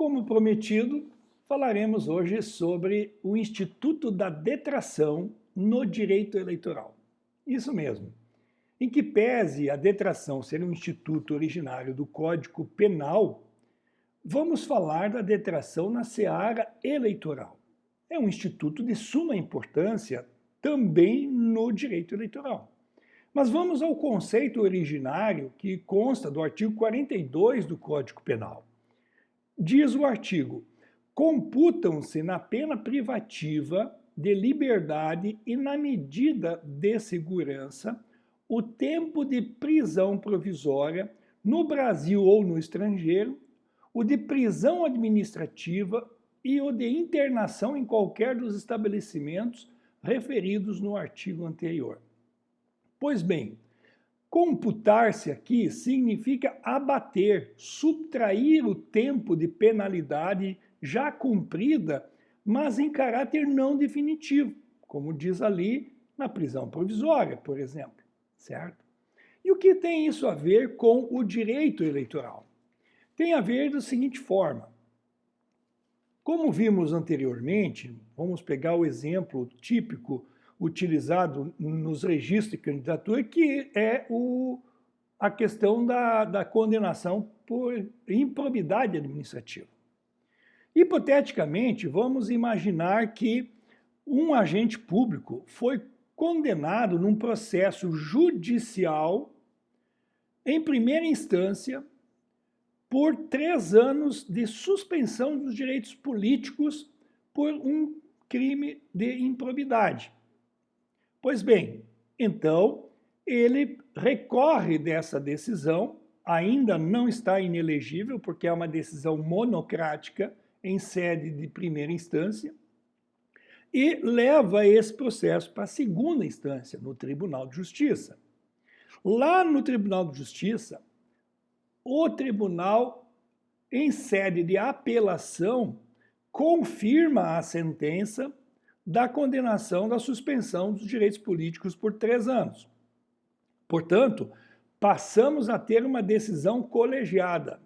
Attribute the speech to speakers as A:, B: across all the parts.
A: Como prometido, falaremos hoje sobre o Instituto da Detração no direito eleitoral. Isso mesmo. Em que pese a detração ser um instituto originário do Código Penal, vamos falar da detração na seara eleitoral. É um instituto de suma importância também no direito eleitoral. Mas vamos ao conceito originário que consta do artigo 42 do Código Penal. Diz o artigo: computam-se na pena privativa de liberdade e na medida de segurança o tempo de prisão provisória no Brasil ou no estrangeiro, o de prisão administrativa e o de internação em qualquer dos estabelecimentos referidos no artigo anterior. Pois bem, computar-se aqui significa abater, subtrair o tempo de penalidade já cumprida, mas em caráter não definitivo, como diz ali na prisão provisória, por exemplo, certo? E o que tem isso a ver com o direito eleitoral? Tem a ver da seguinte forma. Como vimos anteriormente, vamos pegar o exemplo típico utilizado nos registros de candidatura, que é a questão da condenação por improbidade administrativa. Hipoteticamente, vamos imaginar que um agente público foi condenado num processo judicial em primeira instância por 3 anos de suspensão dos direitos políticos por um crime de improbidade. Pois bem, então ele recorre dessa decisão, ainda não está inelegível, porque é uma decisão monocrática em sede de primeira instância, e leva esse processo para a segunda instância, no Tribunal de Justiça. Lá no Tribunal de Justiça, o tribunal, em sede de apelação, confirma a sentença da condenação da suspensão dos direitos políticos por 3 anos. Portanto, passamos a ter uma decisão colegiada.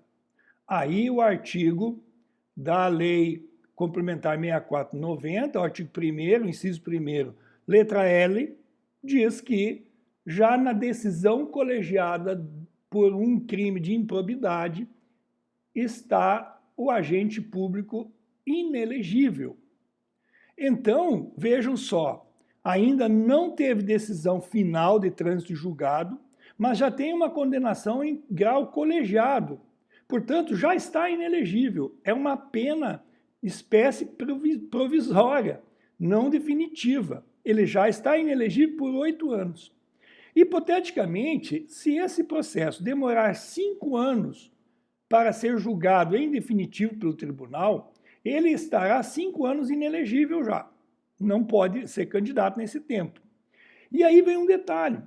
A: Aí o artigo da Lei Complementar 6490, o artigo 1º, inciso 1º, letra L, diz que já na decisão colegiada por um crime de improbidade está o agente público inelegível. Então, vejam só, ainda não teve decisão final de trânsito julgado, mas já tem uma condenação em grau colegiado. Portanto, já está inelegível. É uma pena espécie provisória, não definitiva. Ele já está inelegível por 8 anos. Hipoteticamente, se esse processo demorar 5 anos para ser julgado em definitivo pelo tribunal, ele estará 5 anos inelegível já. Não pode ser candidato nesse tempo. E aí vem um detalhe.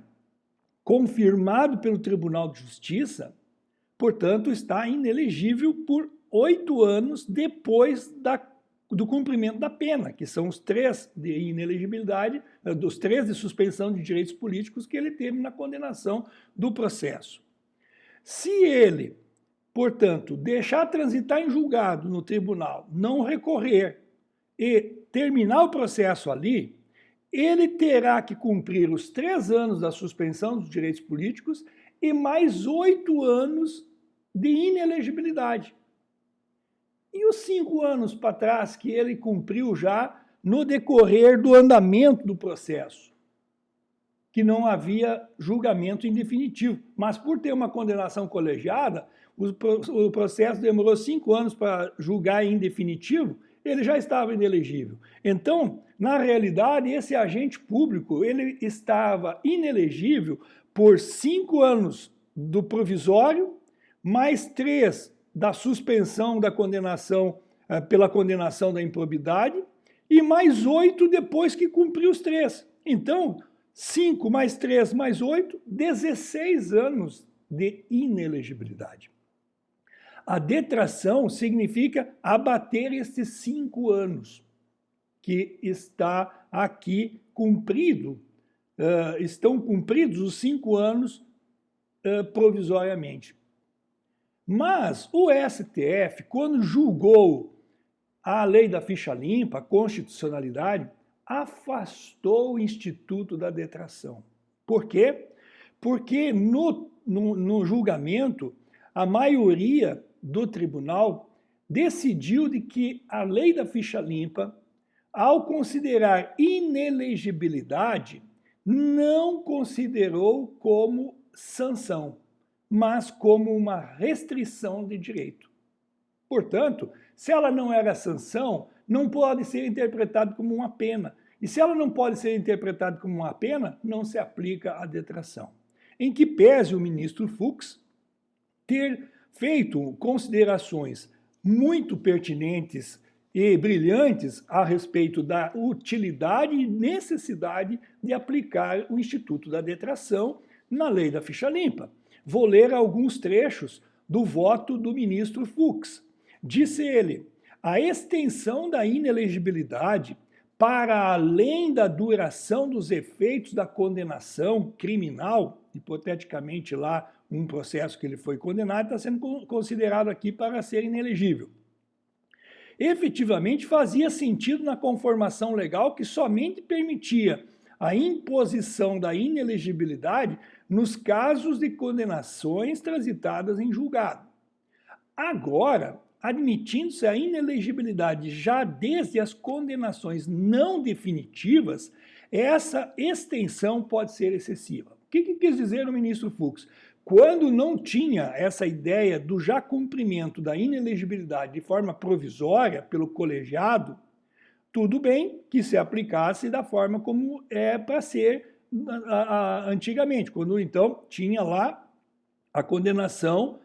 A: Confirmado pelo Tribunal de Justiça, portanto, está inelegível por 8 anos depois do cumprimento da pena, que são os 3 de inelegibilidade, dos 3 de suspensão de direitos políticos que ele teve na condenação do processo. Se ele, portanto, deixar transitar em julgado no tribunal, não recorrer e terminar o processo ali, ele terá que cumprir os 3 anos da suspensão dos direitos políticos e mais 8 anos de inelegibilidade. E os 5 anos para trás que ele cumpriu já no decorrer do andamento do processo, que não havia julgamento em definitivo, mas por ter uma condenação colegiada, o processo demorou 5 anos para julgar em definitivo, ele já estava inelegível. Então, na realidade, esse agente público, ele estava inelegível por 5 anos do provisório, mais 3 da suspensão da condenação pela condenação da improbidade e mais 8 depois que cumpriu os 3. Então, 5 mais 3 mais 8, 16 anos de inelegibilidade. A detração significa abater esses 5 anos que está aqui cumprido, estão cumpridos os 5 anos provisoriamente. Mas o STF, quando julgou a lei da ficha limpa, a constitucionalidade, afastou o instituto da detração. Por quê? Porque no julgamento, a maioria do tribunal decidiu de que a lei da ficha limpa, ao considerar inelegibilidade, não considerou como sanção, mas como uma restrição de direito. Portanto, se ela não era sanção, não pode ser interpretada como uma pena. E se ela não pode ser interpretada como uma pena, não se aplica a detração. Em que pese o ministro Fux ter feito considerações muito pertinentes e brilhantes a respeito da utilidade e necessidade de aplicar o Instituto da Detração na lei da ficha limpa. Vou ler alguns trechos do voto do ministro Fux. Disse ele: a extensão da inelegibilidade para além da duração dos efeitos da condenação criminal, hipoteticamente lá um processo que ele foi condenado, está sendo considerado aqui para ser inelegível. Efetivamente fazia sentido na conformação legal que somente permitia a imposição da inelegibilidade nos casos de condenações transitadas em julgado. Agora, admitindo-se a inelegibilidade já desde as condenações não definitivas, essa extensão pode ser excessiva. O que quis dizer o ministro Fux? Quando não tinha essa ideia do já cumprimento da inelegibilidade de forma provisória pelo colegiado, tudo bem que se aplicasse da forma como é para ser antigamente, quando então tinha lá a condenação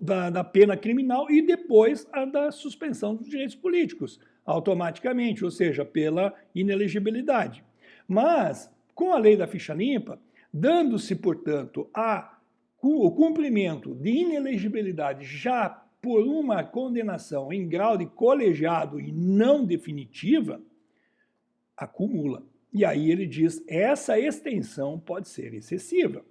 A: da pena criminal e depois a da suspensão dos direitos políticos, automaticamente, ou seja, pela inelegibilidade. Mas, com a lei da ficha limpa, dando-se, portanto, o cumprimento de inelegibilidade já por uma condenação em grau de colegiado e não definitiva, acumula. E aí ele diz, essa extensão pode ser excessiva.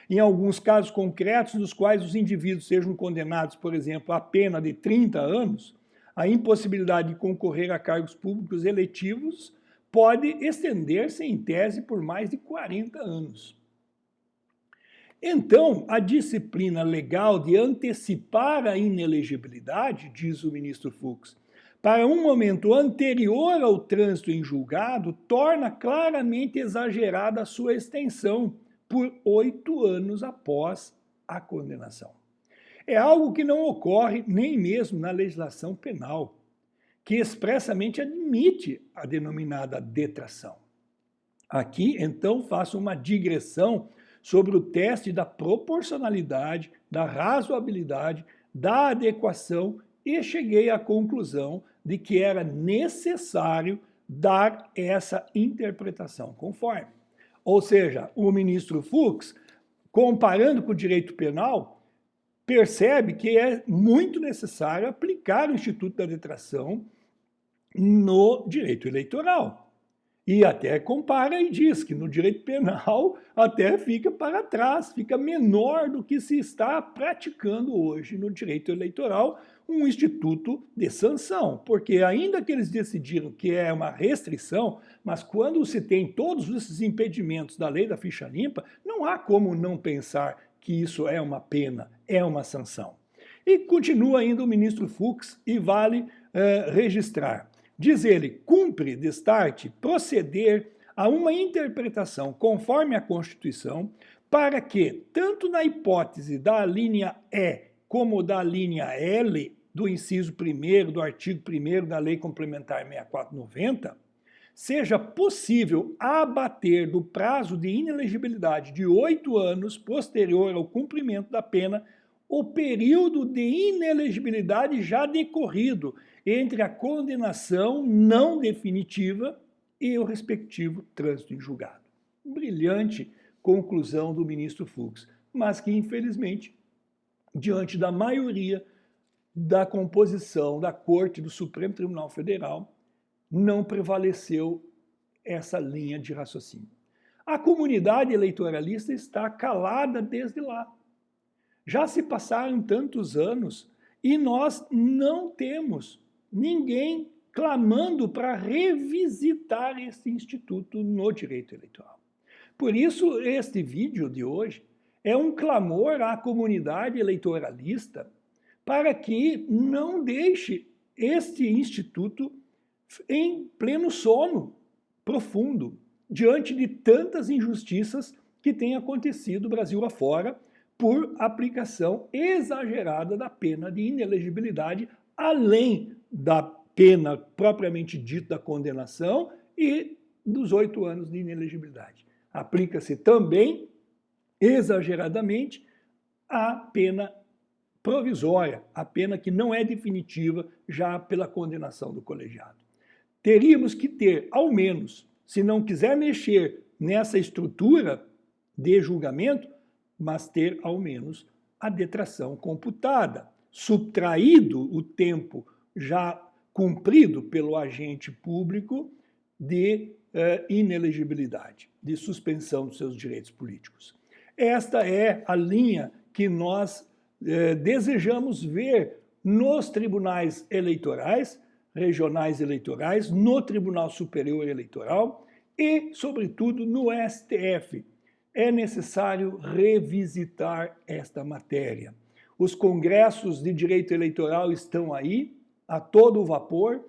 A: Em alguns casos concretos, nos quais os indivíduos sejam condenados, por exemplo, a pena de 30 anos, a impossibilidade de concorrer a cargos públicos eletivos pode estender-se, em tese, por mais de 40 anos. Então, a disciplina legal de antecipar a inelegibilidade, diz o ministro Fux, para um momento anterior ao trânsito em julgado, torna claramente exagerada a sua extensão por 8 anos após a condenação. É algo que não ocorre nem mesmo na legislação penal, que expressamente admite a denominada detração. Aqui, então, faço uma digressão sobre o teste da proporcionalidade, da razoabilidade, da adequação e cheguei à conclusão de que era necessário dar essa interpretação conforme. Ou seja, o ministro Fux, comparando com o direito penal, percebe que é muito necessário aplicar o Instituto da Detração no direito eleitoral. E até compara e diz que no direito penal até fica para trás, fica menor do que se está praticando hoje no direito eleitoral, um instituto de sanção. Porque ainda que eles decidiram que é uma restrição, mas quando se tem todos esses impedimentos da lei da ficha limpa, não há como não pensar que isso é uma pena, é uma sanção. E continua ainda o ministro Fux e vale registrar. Diz ele, cumpre, destarte, proceder a uma interpretação conforme a Constituição para que, tanto na hipótese da linha E como da linha L do inciso 1º do artigo 1º da Lei Complementar 6490, seja possível abater do prazo de inelegibilidade de 8 anos posterior ao cumprimento da pena o período de inelegibilidade já decorrido entre a condenação não definitiva e o respectivo trânsito em julgado. Brilhante conclusão do ministro Fux, mas que, infelizmente, diante da maioria da composição da Corte do Supremo Tribunal Federal, não prevaleceu essa linha de raciocínio. A comunidade eleitoralista está calada desde lá. Já se passaram tantos anos e nós não temos ninguém clamando para revisitar esse instituto no direito eleitoral. Por isso, este vídeo de hoje é um clamor à comunidade eleitoralista para que não deixe este instituto em pleno sono profundo, diante de tantas injustiças que têm acontecido Brasil afora por aplicação exagerada da pena de inelegibilidade, além da pena propriamente dita da condenação e dos 8 anos de inelegibilidade. Aplica-se também, exageradamente, a pena provisória, a pena que não é definitiva já pela condenação do colegiado. Teríamos que ter, ao menos, se não quiser mexer nessa estrutura de julgamento, mas ter, ao menos, a detração computada, subtraído o tempo já cumprido pelo agente público de inelegibilidade, de suspensão dos seus direitos políticos. Esta é a linha que nós desejamos ver nos tribunais eleitorais, regionais eleitorais, no Tribunal Superior Eleitoral e, sobretudo, no STF. É necessário revisitar esta matéria. Os congressos de direito eleitoral estão aí, a todo vapor,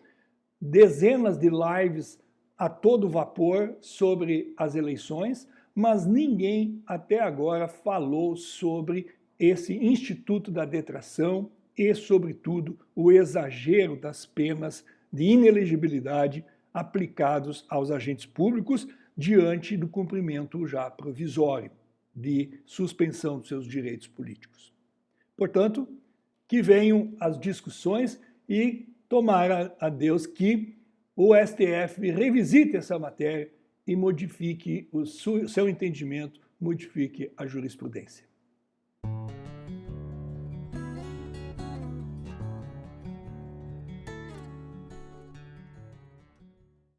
A: dezenas de lives a todo vapor sobre as eleições, mas ninguém até agora falou sobre esse Instituto da Detração e, sobretudo, o exagero das penas de inelegibilidade aplicados aos agentes públicos diante do cumprimento já provisório de suspensão dos seus direitos políticos. Portanto, que venham as discussões e tomara a Deus que o STF revisite essa matéria e modifique o seu entendimento, modifique a jurisprudência.